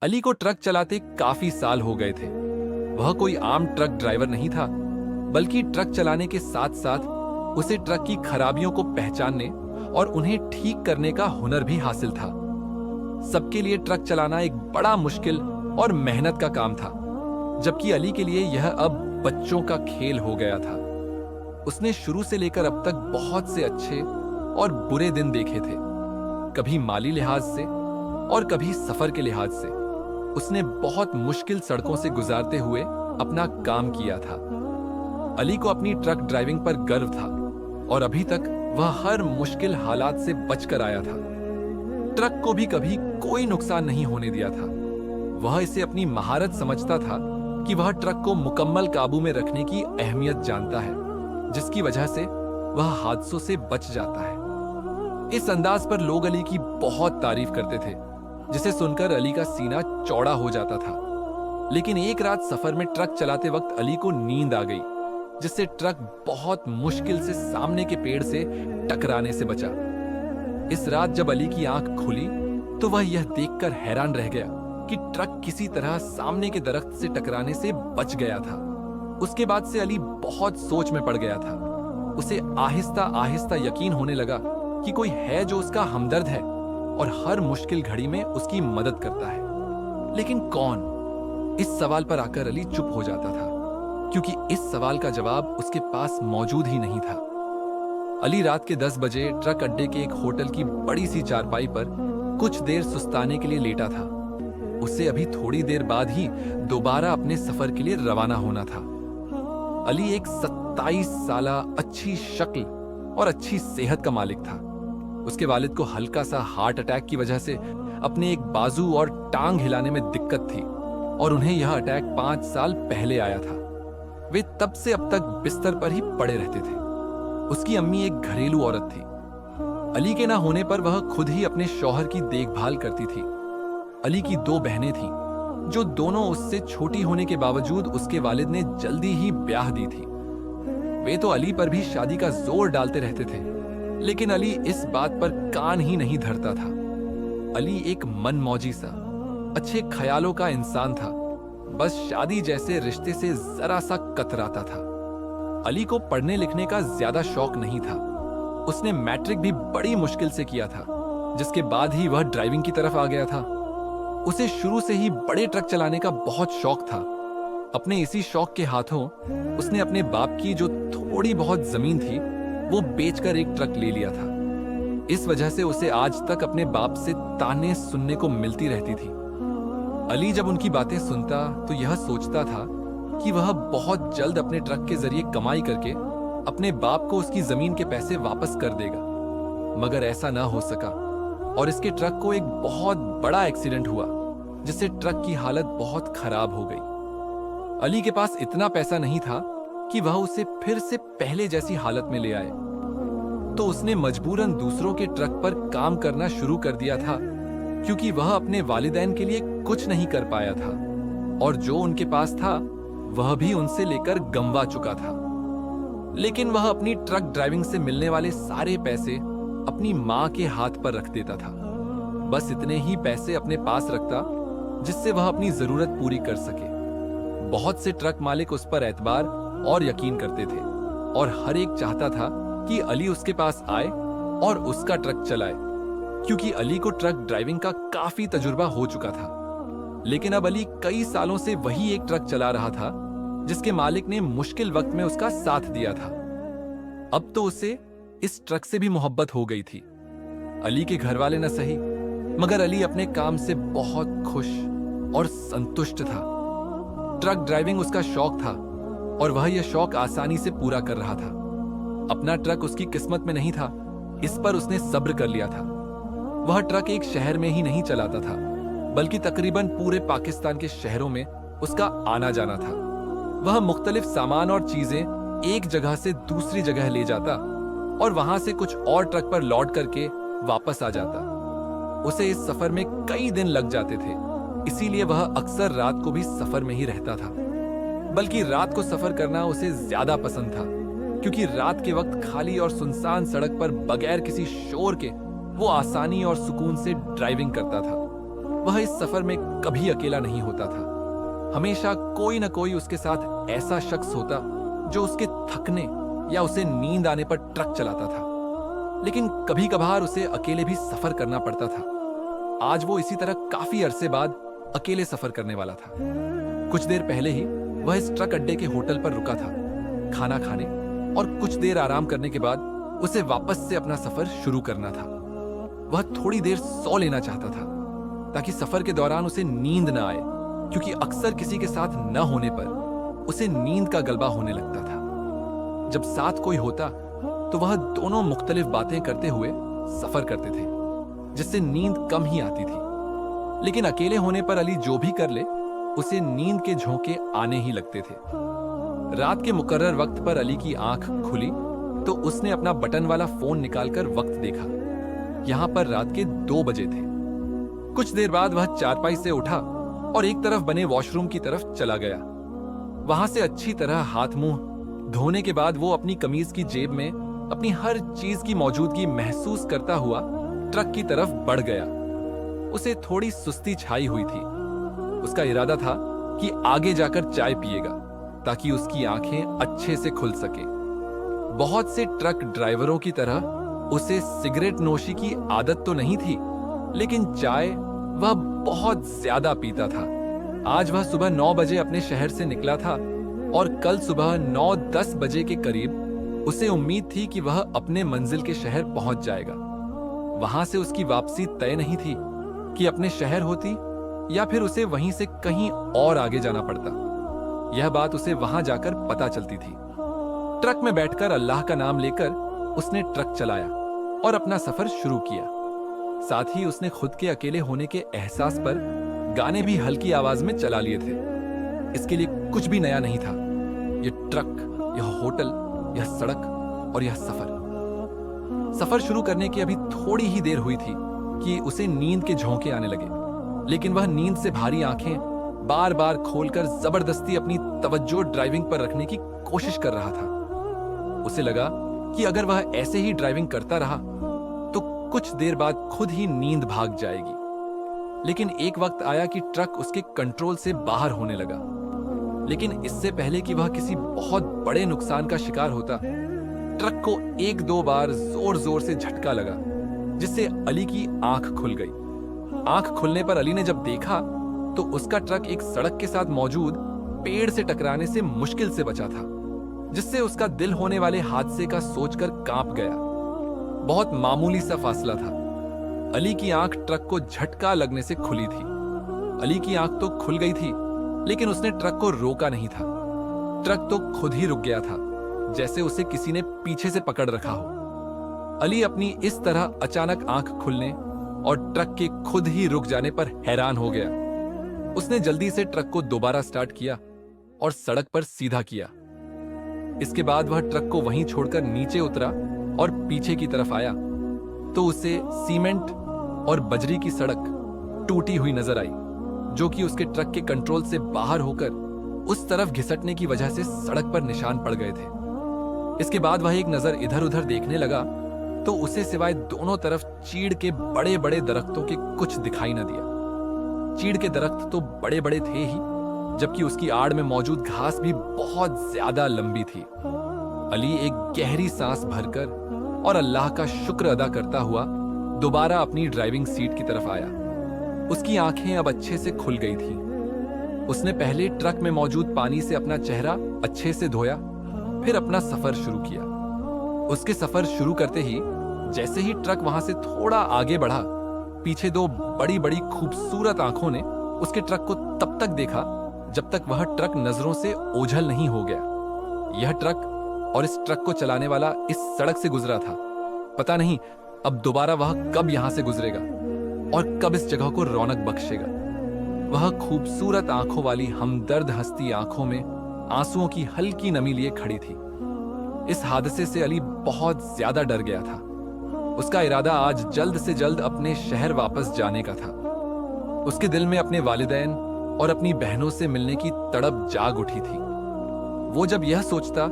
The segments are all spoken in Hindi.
अली को ट्रक चलाते काफी साल हो गए थे। वह कोई आम ट्रक ड्राइवर नहीं था, बल्कि ट्रक चलाने के साथ साथ उसे ट्रक की खराबियों को पहचानने और उन्हें ठीक करने का हुनर भी हासिल था। सबके लिए ट्रक चलाना एक बड़ा मुश्किल और मेहनत का काम था, जबकि अली के लिए यह अब बच्चों का खेल हो गया था। उसने शुरू से लेकर अब तक बहुत से अच्छे और बुरे दिन देखे थे, कभी माली लिहाज से और कभी सफर के लिहाज से। उसने बहुत मुश्किल सड़कों से गुजारते हुए अपना काम किया था। अली को अपनी ट्रक ड्राइविंग पर गर्व था और अभी तक वह हर मुश्किल हालात से बचकर आया था। ट्रक को भी कभी कोई नुकसान नहीं होने दिया था। वह इसे अपनी महारत समझता था कि वह ट्रक को मुकम्मल काबू में रखने की अहमियत जानता है, जिसकी वजह से वह हादसों से बच जाता है। इस अंदाज पर लोग अली की बहुत तारीफ करते थे, जिसे सुनकर अली का सीना चौड़ा हो जाता था। लेकिन एक रात सफर में ट्रक चलाते वक्त अली को नींद आ गई, जिससे ट्रक बहुत मुश्किल से सामने के पेड़ से टकराने से बचा। इस रात जब अली की आंख खुली तो वह यह देखकर हैरान रह गया कि ट्रक किसी तरह सामने के दरख्त से टकराने से बच गया था। उसके बाद से अली बहुत सोच में पड़ गया था। उसे आहिस्ता आहिस्ता यकीन होने लगा कि कोई है जो उसका हमदर्द है और हर मुश्किल घड़ी में उसकी मदद करता है। लेकिन कौन? इस सवाल पर आकर अली चुप हो जाता था, क्योंकि इस सवाल का जवाब उसके पास मौजूद ही नहीं था। अली रात के 10 बजे ट्रक अड्डे के एक होटल की बड़ी सी चारपाई पर कुछ देर सुस्ताने के लिए लेटा था। उसे अभी थोड़ी देर बाद ही दोबारा अपने सफर के लिए रवाना होना था। अली एक 27 साला अच्छी शक्ल और अच्छी सेहत का मालिक था। उसके वालिद को हल्का सा हार्ट अटैक की वजह से अपने एक बाजू और टांग हिलाने में दिक्कत थी और उन्हें यह अटैक 5 साल पहले आया था। वे तब से अब तक बिस्तर पर ही पड़े रहते थे। उसकी अम्मी एक घरेलू औरत थी। अली के ना होने पर वह खुद ही अपने शौहर की देखभाल करती थी। अली की 2 बहनें थीं, जो दोनों उससे छोटी होने के बावजूद उसके वालिद ने जल्दी ही ब्याह दी थी। वे तो अली पर भी शादी का जोर डालते रहते थे, लेकिन अली इस बात पर कान ही नहीं धरता था। अली एक मनमौजी सा, अच्छे ख्यालों का इंसान था, बस शादी जैसे रिश्ते से जरा सा कतराता था। अली को पढ़ने लिखने का ज्यादा शौक नहीं था। उसने मैट्रिक भी बड़ी मुश्किल से किया था, जिसके बाद ही वह ड्राइविंग की तरफ आ गया था। उसे शुरू से ही बड़े ट्रक चलाने का बहुत शौक था। अपने इसी शौक के हाथों उसने अपने बाप की जो थोड़ी बहुत जमीन थी वो बेचकर एक ट्रक ले लिया था। इस वजह से उसे आज तक अपने बाप से ताने सुनने को मिलती रहती थी। अली जब उनकी बातें सुनता तो यह सोचता था कि वह बहुत जल्द अपने ट्रक के जरिए कमाई करके अपने बाप को उसकी जमीन के पैसे वापस कर देगा, मगर ऐसा ना हो सका और इसके ट्रक को एक बहुत बड़ा एक्सीडेंट हुआ, जिससे ट्रक की हालत बहुत खराब हो गई। अली के पास इतना पैसा नहीं था कि वह उसे फिर से पहले जैसी हालत में ले आए, तो उसने मजबूरन दूसरों के ट्रक पर काम करना शुरू कर दिया था, क्योंकि वह अपने वालिदैन के लिए कुछ नहीं कर पाया था और जो उनके पास था वह भी उनसे लेकर गंवा चुका था। लेकिन वह अपनी ट्रक ड्राइविंग से मिलने वाले सारे पैसे अपनी मां के हाथ पर रख देता था। बस इतने ही पैसे अपने पास रखता जिससे वह अपनी जरूरत पूरी कर सके। बहुत से ट्रक मालिक उस पर एतबार और यकीन करते थे और हर एक चाहता था कि अली उसके पास आए और उसका ट्रक चलाए, क्योंकि अली को ट्रक ड्राइविंग का काफी तजुर्बा हो चुका था। लेकिन अब अली कई सालों से वही एक ट्रक चला रहा था जिसके मालिक ने मुश्किल वक्त में उसका साथ दिया था। अब तो उसे इस ट्रक से भी मोहब्बत हो गई थी। अली के घर वाले न सही, मगर अली अपने काम से बहुत खुश और संतुष्ट था। ट्रक ड्राइविंग उसका शौक था और वह यह शौक आसानी से पूरा कर रहा था। अपना ट्रक उसकी किस्मत में नहीं था, इस पर उसने सब्र कर लिया था। वह ट्रक एक शहर में ही नहीं चलाता था, बल्कि तकरीबन पूरे पाकिस्तान के शहरों में उसका आना जाना था। वह मुख्तलिफ सामान और चीजें एक जगह से दूसरी जगह ले जाता और वहां से कुछ और ट्रक पर लौट करके वापस आ जाता। उसे इस सफर में कई दिन लग जाते थे, इसीलिए वह अक्सर रात को भी सफर में ही रहता था। बल्कि रात को सफर करना उसे ज्यादा पसंद था, क्योंकि रात के वक्त खाली और सुनसान सड़क पर बगैर किसी शोर के वो आसानी और सुकून से ड्राइविंग करता था। वह इस सफर में कभी अकेला नहीं होता था। हमेशा कोई ना कोई उसके साथ ऐसा शख्स होता जो उसके थकने या उसे नींद आने पर ट्रक चलाता था। लेकिन कभी कभार उसे अकेले भी सफर करना पड़ता था। आज वो इसी तरह काफी अरसे बाद अकेले सफर करने वाला था। कुछ देर पहले ही वह इस ट्रक अड्डे के होटल पर रुका था खाना खाने, और कुछ देर आराम करने के बाद उसे वापस से अपना सफर शुरू करना था। वह थोड़ी देर सो लेना चाहता था ताकि सफर के दौरान उसे नींद न आए, क्योंकि अक्सर किसी के साथ न होने पर उसे नींद का गलबा होने लगता था। जब साथ कोई होता तो वह दोनों मुख्तलिफ बातें करते हुए सफर करते थे, जिससे नींद कम ही आती थी। लेकिन अकेले होने पर अली जो भी कर ले उसे नींद के झोंके आने ही लगते थे। रात के मुकर्रर वक्त पर अली की आंख खुली तो उसने अपना बटन वाला फोन निकालकर वक्त देखा। यहां पर रात के 2 बजे थे। कुछ देर बाद वह चारपाई से उठा और एक तरफ बने वॉशरूम की तरफ चला गया। वहां से अच्छी तरह हाथ मुंह धोने के बाद वो अपनी कमीज की जेब में अपनी हर चीज की मौजूदगी महसूस करता हुआ ट्रक की तरफ बढ़ गया। उसे थोड़ी सुस्ती छाई हुई थी। उसका इरादा था कि आगे जाकर चाय पिएगा ताकि उसकी आंखें अच्छे से खुल सके। बहुत से ट्रक ड्राइवरों की तरह उसे सिगरेट नोशी की आदत तो नहीं थी, लेकिन चाय वह बहुत ज्यादा पीता था। आज वह सुबह 9 बजे अपने शहर से निकला था और कल सुबह 9-10 बजे के करीब उसे उम्मीद थी कि वह अपने मंजिल के शहर पहुंच जाएगा। वहां से उसकी वापसी तय नहीं थी कि अपने शहर होती या फिर उसे वहीं से कहीं और आगे जाना पड़ता। यह बात उसे वहां जाकर पता चलती थी। ट्रक में बैठकर अल्लाह का नाम लेकर उसने ट्रक चलाया और अपना सफर शुरू किया। साथ ही उसने खुद के अकेले होने के एहसास पर गाने भी हल्की आवाज में चला लिए थे। इसके लिए कुछ भी नया नहीं था। यह ट्रक, यह होटल, यह सड़क और यह सफर शुरू करने की अभी थोड़ी ही देर हुई थी कि उसे नींद के झोंके आने लगे। लेकिन वह नींद से भारी आंखें बार बार खोलकर जबरदस्ती अपनी तवज्जो ड्राइविंग पर रखने की कोशिश कर रहा था। उसे लगा कि अगर वह ऐसे ही ड्राइविंग करता रहा तो कुछ देर बाद खुद ही नींद भाग जाएगी। लेकिन एक वक्त आया कि ट्रक उसके कंट्रोल से बाहर होने लगा। लेकिन इससे पहले कि वह किसी बहुत बड़े नुकसान का शिकार होता, ट्रक को 1-2 बार जोर जोर से झटका लगा, जिससे अली की आंख खुल गई। आंख खुलने पर अली ने जब देखा तो उसका ट्रक एक सड़क के साथ मौजूद पेड़ से टकराने से मुश्किल से बचा था, जिससे उसका दिल होने वाले हादसे का सोचकर कांप गया। बहुत मामूली सा फासला था। अली की आंख ट्रक को झटका लगने से खुली थी। अली की आंख तो खुल गई थी, लेकिन उसने ट्रक को रोका नहीं था। ट्रक तो खुद ही रुक गया था, जैसे उसे किसी ने पीछे से पकड़ रखा हो। अली अपनी इस तरह अचानक आंख खुलने और ट्रक के खुद ही रुक जाने पर हैरान हो गया। उसने जल्दी से ट्रक को दोबारा स्टार्ट किया और सड़क पर सीधा किया। इसके बाद वह ट्रक को वहीं छोड़कर नीचे उतरा और पीछे की तरफ आया तो उसे सीमेंट और बजरी की सड़क टूटी हुई नजर आई, जो कि उसके ट्रक के कंट्रोल से बाहर होकर उस तरफ घिसटने की वजह से सड़क पर निशान पड़ गए थे। इसके बाद वह एक नजर इधर उधर देखने लगा तो उसे सिवाय दोनों तरफ चीड़ के बड़े बड़े दरख्तों के कुछ दिखाई न दिया। चीड़ के दरख्त तो बड़े बड़े थे ही, जबकि उसकी आड़ में मौजूद घास भी बहुत ज्यादा लंबी थी। अली एक गहरी सांस भरकर और अल्लाह का शुक्र अदा करता हुआ दोबारा अपनी ड्राइविंग सीट की तरफ आया। उसकी आंखें अब अच्छे से खुल गई थीं। उसने पहले ट्रक में मौजूद पानी से अपना चेहरा अच्छे से धोया, फिर अपना सफर शुरू किया। उसके सफर शुरू करते ही जैसे ही ट्रक वहां से थोड़ा आगे बढ़ा, पीछे 2 बड़ी बड़ी खूबसूरत आंखों ने उसके ट्रक को तब तक देखा जब तक वह ट्रक नजरों से ओझल नहीं हो गया। यह ट्रक और इस ट्रक को चलाने वाला इस सड़क से गुजरा था। पता नहीं अब दोबारा वह कब यहां से गुजरेगा और कब इस जगह को रौनक बख्शेगा। वह खूबसूरत आंखों वाली हमदर्द हंसती आंखों में आंसुओं की हल्की नमी लिए खड़ी थी। इस हादसे से अली बहुत ज्यादा डर गया था। उसका इरादा आज जल्द से जल्द अपने शहर वापस जाने का था। उसके दिल में अपने वालिदैन और अपनी बहनों से मिलने की तड़प जाग उठी थी। वो जब यह सोचता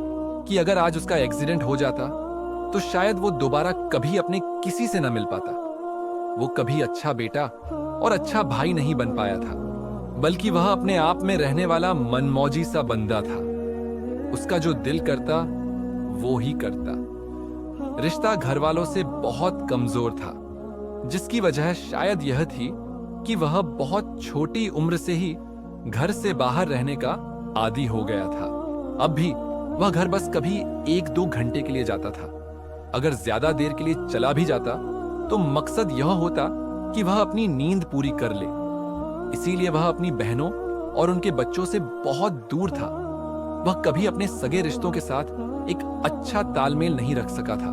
कि अगर आज उसका एक्सीडेंट हो जाता तो शायद वो दोबारा कभी अपने किसी से न मिल पाता। वो कभी अच्छा बेटा और अच्छा भाई नहीं बन पाया था। बल्कि वह अपने आप में रहने वाला मनमौजी सा बंदा था। उसका जो दिल करता वो ही करता। रिश्ता घर वालों से बहुत कमजोर था, जिसकी वजह शायद यह थी कि वह बहुत छोटी उम्र से ही घर से बाहर रहने का आदी हो गया था। अब भी वह घर बस कभी 1-2 घंटे के लिए जाता था। अगर ज्यादा देर के लिए चला भी जाता तो मकसद यह होता कि वह अपनी नींद पूरी कर ले। इसीलिए वह अपनी बहनों और उनके बच्चों से बहुत दूर था। वह कभी अपने सगे रिश्तों के साथ एक अच्छा तालमेल नहीं रख सका था।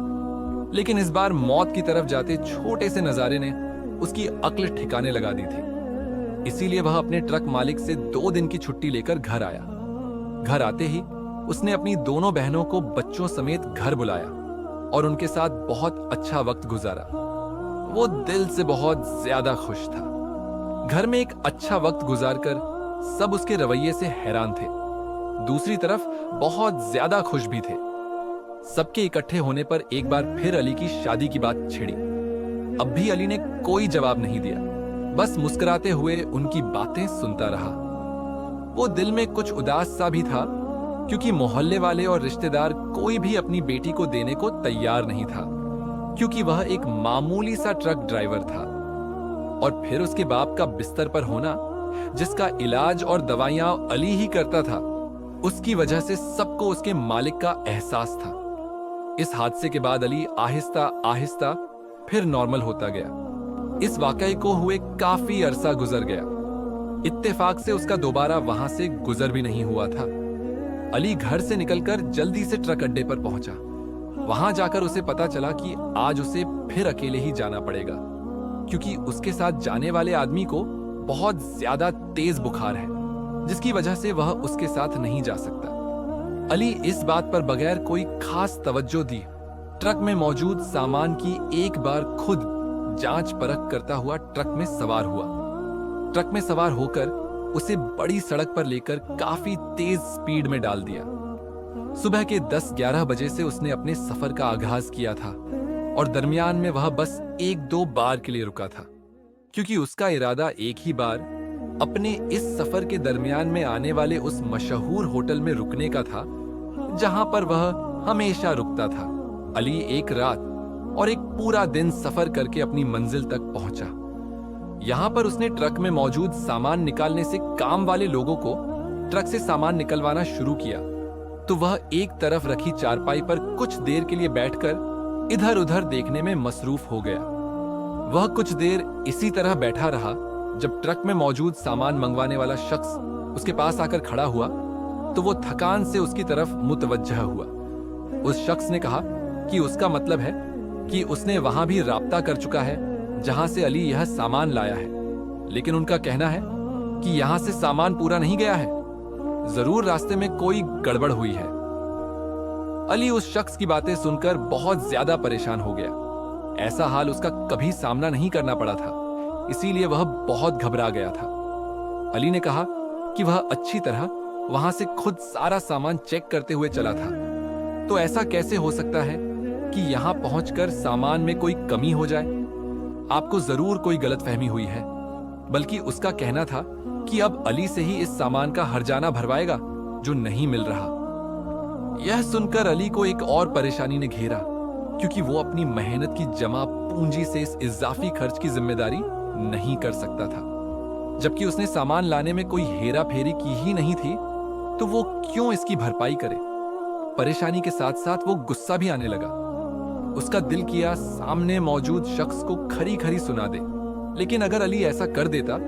लेकिन इस बार मौत की तरफ जाते छोटे से नजारे ने उसकी अक्ल ठिकाने लगा दी थी। इसीलिए वह अपने ट्रक मालिक से 2 दिन की छुट्टी लेकर घर आया। घर आते ही उसने अपनी दोनों बहनों को बच्चों समेत घर बुलाया और उनके साथ बहुत अच्छा वक्त गुजारा। वो दिल से बहुत ज्यादा खुश था। घर में एक अच्छा वक्त गुजारकर सब उसके रवैये से हैरान थे। दूसरी तरफ बहुत ज्यादा खुश भी थे। सबके इकट्ठे होने पर एक बार फिर अली की शादी की बात छिड़ी। अब भी अली ने कोई जवाब नहीं दिया, बस मुस्कुराते हुए उनकी बातें सुनता रहा। वो दिल में कुछ उदास सा भी था, क्योंकि मोहल्ले वाले और रिश्तेदार कोई भी अपनी बेटी को देने को तैयार नहीं था, क्योंकि वह एक मामूली सा ट्रक ड्राइवर था। और फिर उसके बाप का बिस्तर पर होना, जिसका इलाज और दवाइयां अली ही करता था, उसकी वजह से सबको उसके मालिक का एहसास था। इस हादसे के बाद अली आहिस्ता आहिस्ता फिर नॉर्मल होता गया। इस वाकये को हुए काफी अरसा गुजर गया। इत्तेफाक से उसका दोबारा वहां से गुजर भी नहीं हुआ था। अली घर से निकलकर जल्दी से ट्रक अड्डे पर पहुंचा। वहां जाकर उसे पता चला कि आज उसे फिर अकेले ही जाना पड़ेगा, क्योंकि उसके साथ जाने वाले आदमी को बहुत ज्यादा तेज बुखार है, जिसकी वजह से वह उसके साथ नहीं जा सकता। अली इस बात पर बगैर कोई खास तवज्जो दिए ट्रक में मौजूद सामान की एक बार खुद जांच परख करता हुआ ट्रक में सवार हुआ। ट्रक में सवार होकर उसे बड़ी सड़क पर लेकर काफी तेज स्पीड में डाल दिया। सुबह के 10-11 बजे से उसने अपने सफर का आगाज किया था और दरमियान में वह बस 1-2 बार के लिए रुका था, क्योंकि उसका इरादा एक ही बार अपने इस सफर के दरमियान में आने वाले उस मशहूर होटल में रुकने का था, जहां पर वह हमेशा रुकता था। अली एक रात और एक पूरा दिन सफर करके अपनी मंजिल तक पहुंचा। यहां पर उसने ट्रक में मौजूद सामान निकालने से काम वाले लोगों को ट्रक से सामान निकलवाना शुरू किया, तो वह एक तरफ रखी चारपाई पर कुछ देर के लिए बैठकर इधर उधर देखने में मसरूफ हो गया। वह कुछ देर इसी तरह बैठा रहा। जब ट्रक में मौजूद सामान मंगवाने वाला शख्स उसके पास आकर खड़ा हुआ, तो वो थकान से उसकी तरफ मुतवज्जह हुआ। उस शख्स ने कहा कि उसका मतलब है कि उसने वहां भी राब्ता कर चुका है जहां से अली यह सामान लाया है, लेकिन उनका कहना है कि यहां से सामान पूरा नहीं गया है, जरूर रास्ते में कोई गड़बड़ हुई है। अली उस शख्स की बातें सुनकर बहुत ज्यादा परेशान हो गया। ऐसा हाल उसका कभी सामना नहीं करना पड़ा था, इसीलिए वह बहुत घबरा गया था। अली ने कहा कि वह अच्छी तरह वहां से खुद सारा सामान चेक करते हुए चला था, तो ऐसा कैसे हो सकता है कि यहां पहुंचकर सामान में कोई कमी हो जाए। आपको जरूर कोई गलतफहमी हुई है। बल्कि उसका कहना था कि अब अली से ही इस सामान का हर्जाना भरवाएगा जो नहीं मिल रहा। यह सुनकर अली को एक और परेशानी ने घेरा, क्योंकि वो अपनी मेहनत की जमा पूंजी से इस इजाफी खर्च की जिम्मेदारी नहीं कर सकता था। जबकि उसने सामान लाने में कोई हेरा फेरी की ही नहीं थी, तो वो क्यों इसकी भरपाई करे। परेशानी के साथ साथ वो गुस्सा भी आने लगा। उसका दिल किया सामने मौजूद शख्स को खरी खरी सुना दे, लेकिन अगर अली ऐसा कर देता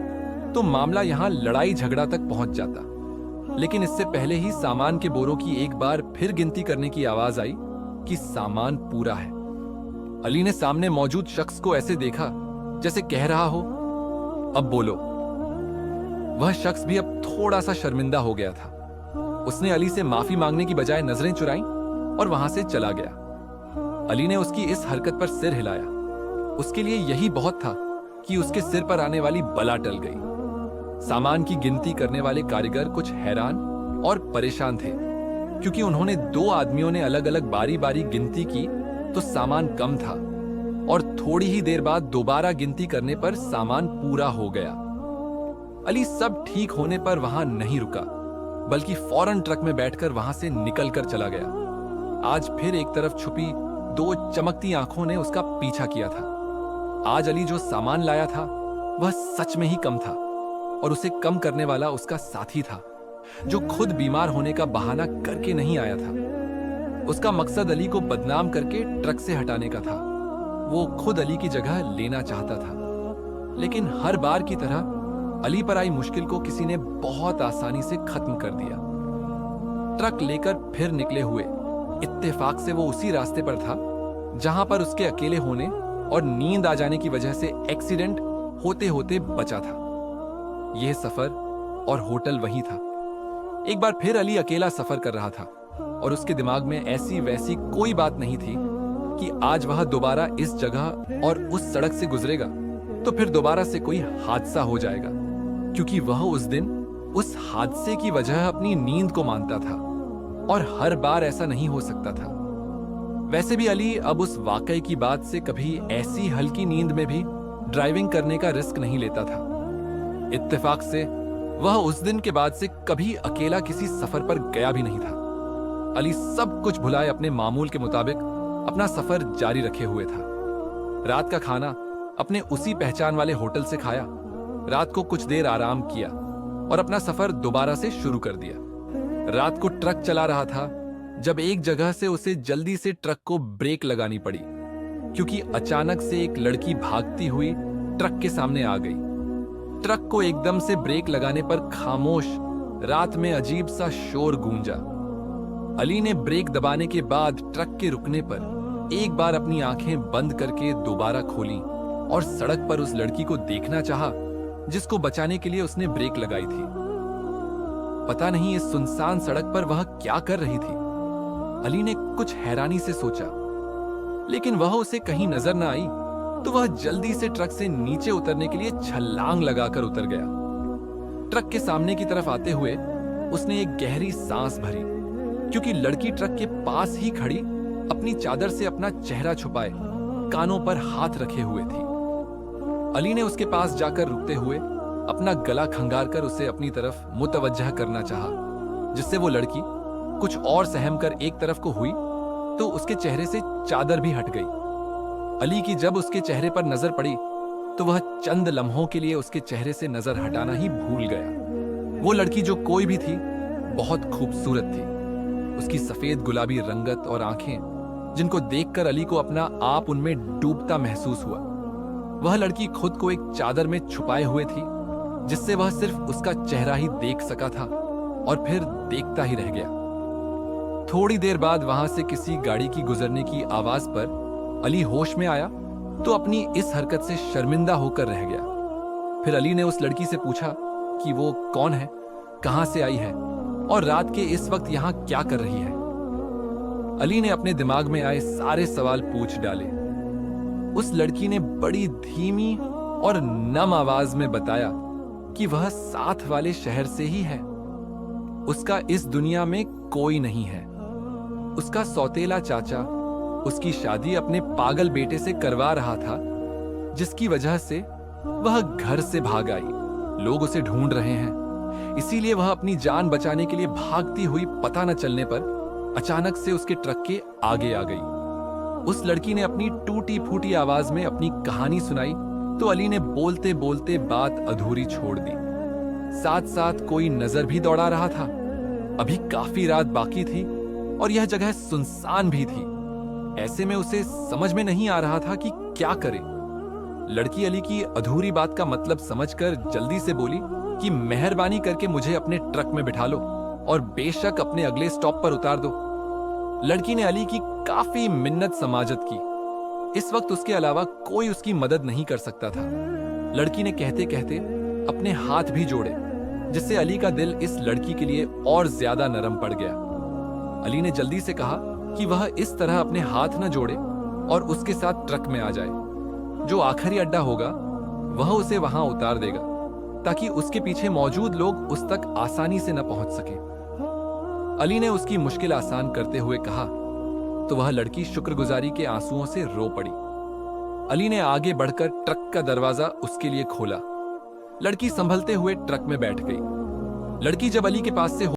तो मामला यहां लड़ाई झगड़ा तक पहुंच जाता। लेकिन इससे पहले ही सामान के बोरों की एक बार फिर गिनती करने की आवाज आई कि सामान पूरा है। अली ने सामने मौजूद शख्स को ऐसे देखा जैसे कह रहा हो, अब बोलो। वह शख्स भी अब थोड़ा सा शर्मिंदा हो गया था। उसने अली से माफी मांगने की बजाय नजरें चुराई और वहां से चला गया। अली ने उसकी इस हरकत पर सिर हिलाया। उसके लिए यही बहुत था कि उसके सिर पर आने वाली बला टल गई। सामान की गिनती करने वाले कारीगर कुछ हैरान और परेशान थे, क्योंकि उन्होंने 2 आदमियों ने अलग अलग बारी बारी गिनती की तो सामान कम था, और थोड़ी ही देर बाद दोबारा गिनती करने पर सामान पूरा हो गया। अली सब ठीक होने पर वहां नहीं रुका, बल्कि फौरन ट्रक में बैठकर वहां से निकलकर चला गया। आज फिर एक तरफ छुपी दो चमकती आंखों ने उसका पीछा किया था। आज अली जो सामान लाया था वह सच में ही कम था, और उसे कम करने वाला उसका साथी था, जो खुद बीमार होने का बहाना करके नहीं आया था। उसका मकसद अली को बदनाम करके ट्रक से हटाने का था। वो खुद अली की जगह लेना चाहता था, लेकिन हर बार की तरह अली पर आई मुश्किल को किसी ने बहुत आसानी से खत्म कर दिया। ट्रक लेकर फिर निकले हुए इत्तेफाक से वो उसी रास्ते पर था जहां पर उसके अकेले होने और नींद आ जाने की वजह से एक्सीडेंट होते होते बचा था। यह सफर और होटल वही था। एक बार फिर अली अकेला सफर कर रहा था, और उसके दिमाग में ऐसी वैसी कोई बात नहीं थी कि आज वह दोबारा इस जगह और उस सड़क से गुजरेगा तो फिर दोबारा से कोई हादसा हो जाएगा, क्योंकि वह उस दिन उस हादसे की वजह अपनी नींद को मानता था, और हर बार ऐसा नहीं हो सकता था। वैसे भी अली अब उस वाकई की बात से कभी ऐसी हल्की नींद में भी ड्राइविंग करने का रिस्क नहीं लेता था। इत्तेफाक से वह उस दिन के बाद से कभी अकेला किसी सफर पर गया भी नहीं था। अली सब कुछ भुलाए अपने मामूल के मुताबिक अपना सफर जारी रखे हुए था। रात का खाना अपने उसी पहचान वाले होटल से खाया, रात को कुछ देर आराम किया और अपना सफर दोबारा से शुरू कर दिया। रात को ट्रक चला रहा था जब एक जगह से उसे जल्दी से ट्रक को ब्रेक लगानी पड़ी, क्योंकि अचानक से एक लड़की भागती हुई ट्रक के सामने आ गई। ट्रक को एकदम से ब्रेक लगाने पर खामोश रात में अजीब सा शोर गूंजा। अली ने ब्रेक दबाने के बाद ट्रक के रुकने पर एक बार अपनी आंखें बंद करके दोबारा खोली और सड़क पर उस लड़की को देखना चाहा जिसको बचाने के लिए उसने ब्रेक लगाई थी। पता नहीं इस सुनसान सड़क पर वह क्या कर रही थी। अली ने कुछ हैरानी से सोचा, लेकिन वह उसे कहीं नजर न आई तो वह जल्दी से ट्रक से नीचे उतरने के लिए छलांग लगाकर उतर गया। ट्रक के सामने की तरफ आते हुए उसने एक गहरी सांस भरी, क्योंकि लड़की ट्रक के पास ही खड़ी अपनी चादर से अपना चेहरा छुपाए कानों पर हाथ रखे हुए थी। अली ने उसके पास जाकर रुकते हुए अपना गला खंगार कर उसे अपनी तरफ मुतवज्जह करना चाहा, जिससे वो लड़की कुछ और सहम कर एक तरफ को हुई तो उसके चेहरे से चादर भी हट गई। अली की जब उसके चेहरे पर नजर पड़ी तो वह चंद लम्हों के लिए उसके चेहरे से नजर हटाना ही भूल गया। वो लड़की जो कोई भी थी बहुत खूबसूरत थी। उसकी सफेद गुलाबी रंगत और आंखें, जिनको देखकर अली को अपना आप उनमें डूबता महसूस हुआ। वह लड़की खुद को एक चादर में छुपाए हुए थी, जिससे वह सिर्फ उसका चेहरा ही देख सका था और फिर देखता ही रह गया। थोड़ी देर बाद वहां से किसी गाड़ी की गुजरने की आवाज पर अली होश में आया तो अपनी इस हरकत से शर्मिंदा होकर रह गया। फिर अली ने उस लड़की से पूछा कि वो कौन है, कहां से आई है और रात के इस वक्त यहां क्या कर रही है। अली ने अपने दिमाग में आए सारे सवाल पूछ डाले। उस लड़की ने बड़ी धीमी और नम आवाज में बताया कि वह साथ वाले शहर से ही है। उसका इस दुनिया में कोई नहीं है। उसका सौतेला चाचा उसकी शादी अपने पागल बेटे से करवा रहा था, जिसकी वजह से वह घर से भाग आई। लोग उसे ढूंढ रहे हैं, इसीलिए वह अपनी जान बचाने के लिए भागती हुई पता न चलने पर अचानक से उसके ट्रक के आगे आ गई। उस लड़की ने अपनी टूटी फूटी आवाज में अपनी कहानी सुनाई तो अली ने बोलते बोलते बात अधूरी छोड़ दी। साथ साथ कोई नजर भी दौड़ा रहा था। अभी काफी रात बाकी थी और यह जगह सुनसान भी थी। ऐसे में उसे समझ में नहीं आ रहा था कि क्या करे। लड़की अली की अधूरी बात का मतलब समझकर जल्दी से बोली कि मेहरबानी करके मुझे अपने ट्रक में बिठा लो और बेशक अपने अगले स्टॉप पर उतार दो। लड़की ने अली की काफी मिन्नत समाजत की। इस वक्त उसके अलावा कोई उसकी मदद नहीं कर सकता था। लड़की ने कहते कहते अपने हाथ भी जोड़े, जिससे अली का दिल इस लड़की के लिए और ज्यादा नरम पड़ गया। अली ने जल्दी से कहा कि वह इस तरह अपने हाथ न जोड़े और उसके साथ ट्रक में आ जाए। जो आखिरी अड्डा होगा वह उसे वहां उतार देगा, ताकि उसके पीछे मौजूद लोग उस तक आसानी से न पहुंच सके। अली ने उसकी मुश्किल आसान करते हुए कहा तो वह लड़की शुक्रगुजारी के आंसुओं से रो पड़ी। अली ने आगे बढ़कर ट्रक का दरवाजा उसके लिए खोला। लड़की संभलते हुए ट्रक में बैठ गई। लड़की जब अली के पास से